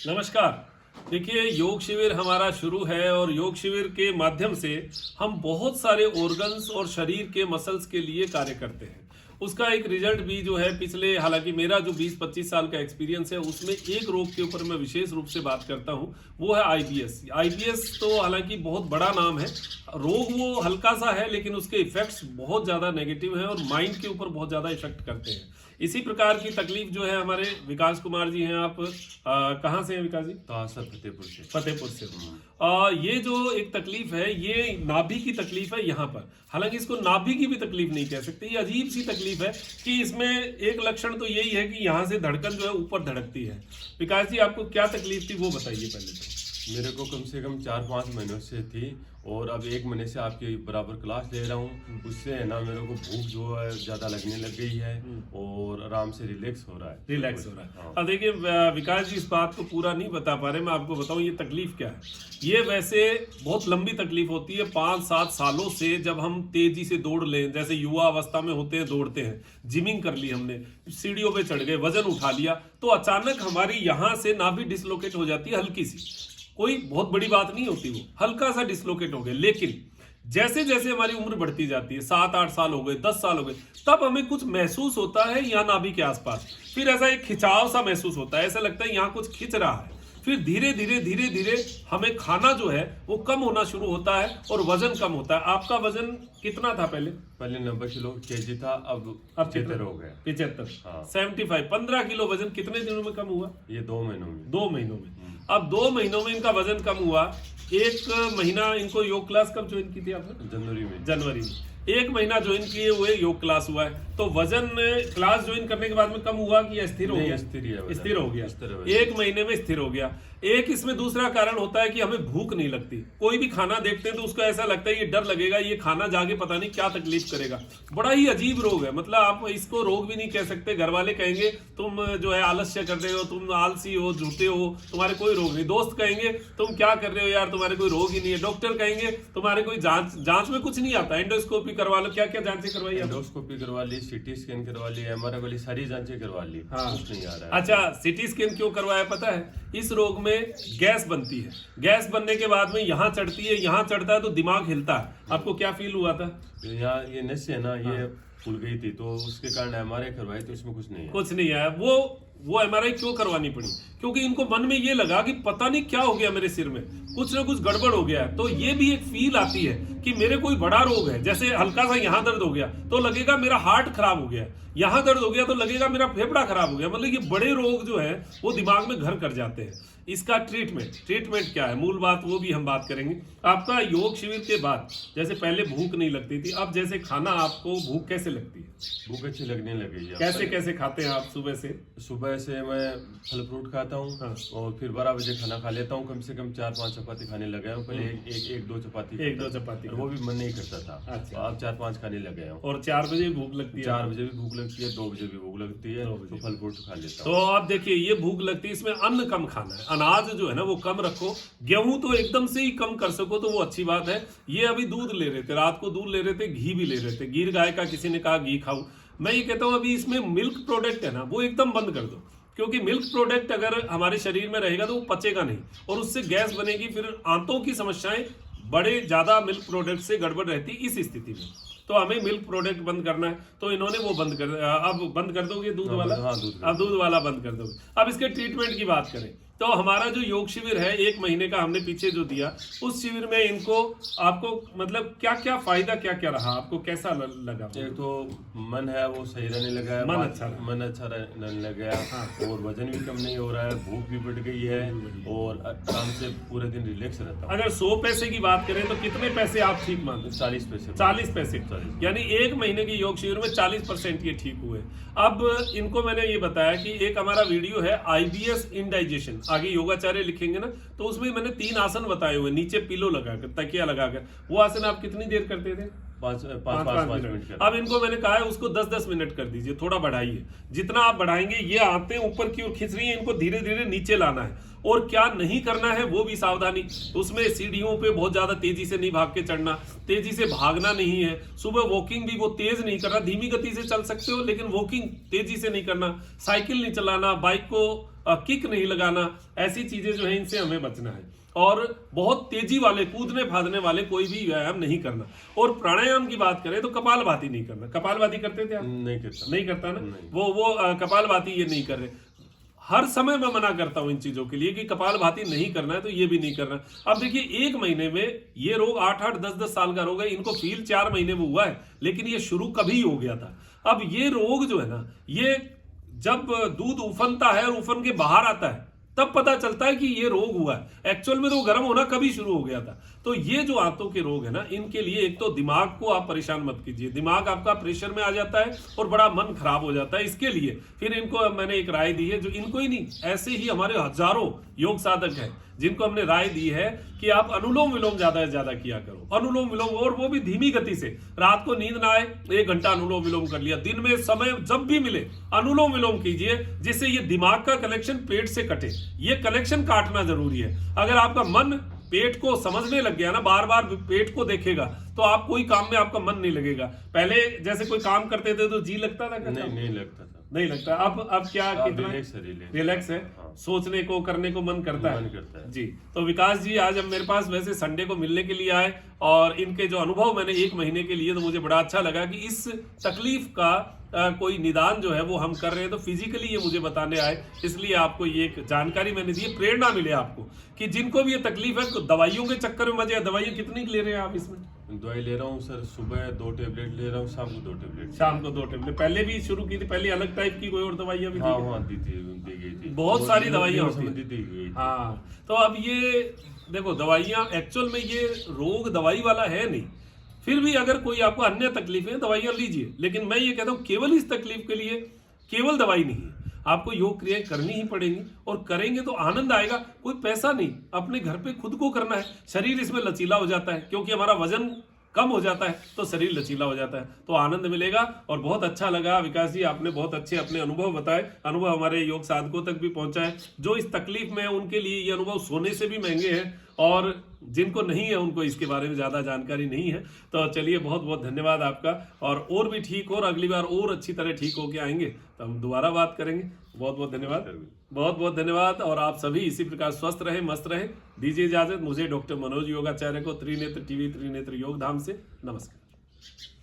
नमस्कार। देखिए, योग शिविर हमारा शुरू है और योग शिविर के माध्यम से हम बहुत सारे ऑर्गन्स और शरीर के मसल्स के लिए कार्य करते हैं। उसका एक रिजल्ट भी जो है पिछले, हालांकि मेरा जो 20-25 साल का एक्सपीरियंस है उसमें एक रोग के ऊपर मैं विशेष रूप से बात करता हूं, वो है आईबीएस। आईबीएस तो हालांकि बहुत बड़ा नाम है, रोग वो हल्का सा है लेकिन उसके इफेक्ट्स बहुत ज़्यादा नेगेटिव हैं और माइंड के ऊपर बहुत ज़्यादा इफेक्ट करते हैं। इसी प्रकार की तकलीफ जो है हमारे विकास कुमार जी हैं, आप कहाँ से हैं विकास जी? सर फतेहपुर से। फतेहपुर से। ये जो एक तकलीफ है ये नाभि की तकलीफ है यहाँ पर। हालांकि इसको नाभि की भी तकलीफ नहीं कह सकते, ये अजीब सी तकलीफ है कि इसमें एक लक्षण तो यही है कि यहाँ से धड़कन जो है ऊपर धड़कती है। विकास जी, आपको क्या तकलीफ थी वो बताइए पहले तो। मेरे को कम से कम 4-5 महीनों से थी और अब 1 महीने से आपके बराबर क्लास ले रहा हूँ। उससे है ना मेरे को भूख जो है ज़्यादा लगने लग गई है और आराम से रिलैक्स हो रहा है। हाँ। अब देखिए विकास जी, इस बात को पूरा नहीं बता पा रहे, मैं आपको बताऊं ये तकलीफ क्या है। ये वैसे बहुत लंबी तकलीफ होती है, 5-7 सालों से जब हम तेजी से दौड़ लें, जैसे युवा अवस्था में होते हैं, दौड़ते हैं, जिमिंग कर ली हमने, सीढ़ियों पे चढ़ गए, वजन उठा लिया, तो अचानक हमारी यहाँ से नाभि डिसलोकेट हो जाती है, हल्की सी, कोई बहुत बड़ी बात नहीं होती, वो हल्का सा डिसलोकेट हो गया। लेकिन जैसे जैसे हमारी उम्र बढ़ती जाती है, 7-8 साल हो गए, 10 साल हो गए, तब हमें कुछ महसूस होता है यहाँ नाभि के आसपास, फिर ऐसा एक खिंचाव सा महसूस होता है, ऐसा लगता है यहाँ कुछ खिंच रहा है। फिर धीरे धीरे हमें खाना जो है वो कम होना शुरू होता है और वजन कम होता है। आपका वजन कितना था पहले? पहले 90 किलो केजी था, अब 75 हो गया। 75। हाँ। 75, 15 किलो वजन कितने दिनों में कम हुआ? ये 2 महीनों में। 2 महीनों में। अब 2 महीनों में इनका वजन कम हुआ। 1 महीना इनको योग क्लास कब ज्वाइन की थी आपने? जनवरी में 1 महीना ज्वाइन किए हुए योग क्लास हुआ है। तो वजन क्लास ज्वाइन करने के बाद में कम हुआ कि स्थिर हो गया? स्थिर हो गया। 1 महीने में स्थिर हो गया। एक इसमें दूसरा कारण होता है कि हमें भूख नहीं लगती। कोई भी खाना देखते हैं तो उसको ऐसा लगता है ये डर लगेगा, ये खाना जाके पता नहीं क्या तकलीफ करेगा। बड़ा ही अजीब रोग है, मतलब आप इसको रोग भी नहीं कह सकते। घर वाले कहेंगे तुम जो है आलस्य कर रहे हो, तुम आलसी हो, झूठे हो, तुम्हारे कोई रोग नहीं। दोस्त कहेंगे तुम क्या कर रहे हो यार, तुम्हारे कोई रोग ही नहीं है। डॉक्टर कहेंगे तुम्हारे कोई जांच में कुछ नहीं आता, एंडोस्कोपी करवा लो। क्या क्या जांचें करवाई? एंडोस्कोपी करवा ली, सीटी स्कैन करवा ली, एमआरआई वाली सारी जांचें करवा ली। हाँ। कुछ नहीं आ रहा है। अच्छा, सीटी स्कैन क्यों करवाया पता है? इस रोग में गैस बनती है, गैस बनने के बाद में यहाँ चढ़ती है, यहाँ चढ़ता है तो दिमाग हिलता है। आपको क्या फील हुआ था? यहाँ ये नस है ना, ये फूल गई थी तो उसके कारण एमआरआई करवाई तो इसमें कुछ नहीं है। कुछ नहीं है। वो एमआरआई क्यों करवानी पड़ी? क्योंकि इनको मन में ये लगा कि पता नहीं क्या हो गया मेरे सिर में, कुछ ना कुछ गड़बड़ हो गया है। तो ये भी एक फील आती है कि मेरे कोई बड़ा रोग है। जैसे हल्का सा यहाँ दर्द हो गया तो लगेगा मेरा हार्ट खराब हो गया, यहाँ दर्द हो गया तो लगेगा मेरा फेफड़ा खराब हो गया। मतलब ये बड़े रोग जो है वो दिमाग में घर कर जाते हैं। इसका ट्रीटमेंट क्या है, मूल बात वो भी हम बात करेंगे। आपका योग शिविर के बाद जैसे पहले भूख नहीं लगती थी, अब जैसे खाना आपको भूख कैसे लगती है? भूख अच्छी लगने लगी है। कैसे खाते हैं आप? सुबह से मैं फल फ्रूट खाता हूँ। हाँ। और फिर 12 बजे खाना खा लेता हूँ। कम से कम 4-5 चपाती खाने लगा हूँ। पहले 1-2 चपाती वो भी मन नहीं करता था। अच्छा। अब 4-5 खाने लगे हूँ। और 4 बजे भूख लगती है? 4 बजे भी भूख लगती है, 2 बजे भी भूख लगती है, तो फल फ्रूट खा लेता हूँ। तो आप देखिए, ये भूख लगती है, इसमें अन्न कम खाना है, अनाज जो है ना वो कम रखो। गेहूं तो एकदम से ही कम कर सको तो वो अच्छी बात है। ये अभी दूध ले रहे थे, रात को दूध ले रहे थे, घी भी ले रहे थे, गिर गाय का, किसी ने कहा घी खाओ। मैं ये कहता हूँ अभी इसमें मिल्क प्रोडक्ट है ना वो एकदम बंद कर दो, क्योंकि मिल्क प्रोडक्ट अगर हमारे शरीर में रहेगा तो वो पचेगा नहीं और उससे गैस बनेगी, फिर आंतों की समस्याएं बड़े ज्यादा मिल्क प्रोडक्ट से गड़बड़ रहती। इस स्थिति में तो हमें मिल्क प्रोडक्ट बंद करना है, तो इन्होंने वो बंद कर, अब बंद कर दोगे दूध वाला? हाँ, अब दूध वाला बंद कर दोगे। अब इसके ट्रीटमेंट की बात करें तो हमारा जो योग शिविर है 1 महीने का हमने पीछे जो दिया, उस शिविर में इनको आपको मतलब क्या क्या फायदा क्या क्या रहा, आपको कैसा लगा? एक तो मन है वो सही रहने लगा है, मन अच्छा रहने लगा। हाँ। और वजन भी कम नहीं हो रहा है, भूख भी बढ़ गई है और आराम से पूरे दिन रिलैक्स रहता हूं। अगर 100 पैसे की बात करें तो कितने पैसे आप ठीक मानते? 40 पैसे। 40 पैसे, यानी 1 महीने की योग शिविर में 40% ये ठीक हुए। अब इनको मैंने ये बताया कि एक हमारा वीडियो है आईबीएस इंडाइजेशन, आगे योगाचार्य लिखेंगे ना तो उसमें मैंने 3 आसन बताए हुए, नीचे पिलो लगाकर, तकिया लगाकर। वो आसन आप कितनी देर करते थे? 5 मिनट। अब इनको मैंने कहा है उसको 10-10 मिनट कर दीजिए, थोड़ा बढ़ाइए। जितना आप बढ़ाएंगे ये आते ऊपर की ओर खिंच रही है, इनको धीरे धीरे नीचे लाना है। और क्या नहीं करना है वो भी सावधानी, उसमें सीढ़ियों पे बहुत ज्यादा तेजी से नहीं भाग के चढ़ना, तेजी से भागना नहीं है। सुबह वॉकिंग भी वो तेज नहीं करना, धीमी गति से चल सकते हो लेकिन वॉकिंग तेजी से नहीं करना। साइकिल नहीं चलाना, बाइक को किक नहीं लगाना, ऐसी चीजें जो है इनसे हमें बचना है। और बहुत तेजी वाले कूदने फादने वाले कोई भी व्यायाम नहीं करना। और प्राणायाम की बात करें तो कपालभाति नहीं करना। कपालभाति करते थे आप? नहीं करता, नहीं करता ना, नहीं। वो कपालभाति ये नहीं कर रहे। हर समय मैं मना करता हूं इन चीजों के लिए कि कपालभाति नहीं करना है तो ये भी नहीं करना। अब देखिए 1 महीने में ये रोग 8-8, 10-10 साल का रोग है, इनको फील 4 महीने में हुआ है, लेकिन ये शुरू कभी हो गया था। अब ये रोग जो है ना, ये जब दूध उफनता है और उफन के बाहर आता है तब पता चलता है कि ये रोग हुआ है। एक्चुअल में तो गर्म होना कभी शुरू हो गया था। तो ये जो आंतों के रोग है ना, इनके लिए एक तो दिमाग को आप परेशान मत कीजिए, दिमाग आपका प्रेशर में आ जाता है और बड़ा मन खराब हो जाता है। इसके लिए फिर इनको मैंने एक राय दी है, जो इनको ही नहीं, ऐसे ही हमारे हजारों योग साधक हैं जिनको हमने राय दी है कि आप अनुलोम विलोम ज्यादा से ज्यादा किया करो। अनुलोम विलोम, और वो भी धीमी गति से। रात को नींद ना आए 1 घंटा अनुलोम विलोम कर लिया, दिन में समय जब भी मिले अनुलोम विलोम कीजिए, जिससे ये दिमाग का कनेक्शन पेट से कटे। ये कनेक्शन काटना जरूरी है। अगर आपका मन पेट को समझने लग गया ना, बार बार पेट को देखेगा, तो आप कोई काम में आपका मन नहीं लगेगा। पहले जैसे कोई काम करते थे तो जी लगता था? नहीं लगता था, नहीं लगता। अब क्या कितना रिलैक्स है? हाँ। सोचने को करने को मन करता मन करता है जी। तो विकास जी आज हम मेरे पास वैसे संडे को मिलने के लिए आए, और इनके जो अनुभव मैंने 1 महीने के लिए, तो मुझे बड़ा अच्छा लगा कि इस तकलीफ का कोई निदान जो है वो हम कर रहे हैं। तो फिजिकली ये मुझे बताने आए, इसलिए आपको ये एक जानकारी मैंने दी, प्रेरणा मिले आपको कि जिनको भी ये तकलीफ है, दवाइयों के चक्कर में मजे। दवाइयाँ कितनी ले रहे हैं आप इसमें? दवाई ले रहा हूँ सर, सुबह 2 टेबलेट ले रहा हूँ, शाम को 2 टेबलेट। शाम को 2 टेबलेट। पहले भी शुरू की थी, पहले अलग टाइप की कोई और दवाइयाँ भी? हाँ दी गई थी, बहुत सारी दवाइयाँ होती हैं। दी गई थी। हाँ, तो अब ये देखो, दवाइयाँ एक्चुअल में ये रोग दवाई वाला है नहीं। फिर भी अगर कोई आपको अन्य तकलीफ है, दवाइयाँ लीजिए, लेकिन मैं ये कहता हूँ केवल इस तकलीफ के लिए केवल दवाई नहीं है, आपको योग क्रियाएं करनी ही पड़ेंगी। और करेंगे तो आनंद आएगा। कोई पैसा नहीं, अपने घर पे खुद को करना है। शरीर इसमें लचीला हो जाता है, क्योंकि हमारा वजन कम हो जाता है तो शरीर लचीला हो जाता है, तो आनंद मिलेगा। और बहुत अच्छा लगा विकास जी, आपने बहुत अच्छे अपने अनुभव बताए, अनुभव हमारे योग साधकों तक भी पहुंचाए। जो इस तकलीफ में है उनके लिए ये अनुभव सोने से भी महंगे हैं, और जिनको नहीं है उनको इसके बारे में ज्यादा जानकारी नहीं है। तो चलिए, बहुत बहुत धन्यवाद आपका। और भी ठीक हो, और अगली बार और अच्छी तरह ठीक होके आएंगे तो हम दोबारा बात करेंगे। बहुत बहुत धन्यवाद, बहुत बहुत धन्यवाद। और आप सभी इसी प्रकार स्वस्थ रहें, मस्त रहें। दीजिए इजाजत मुझे, डॉक्टर मनोज योगाचार्य को, त्रिनेत्र टीवी त्रिनेत्र योग धाम से नमस्कार।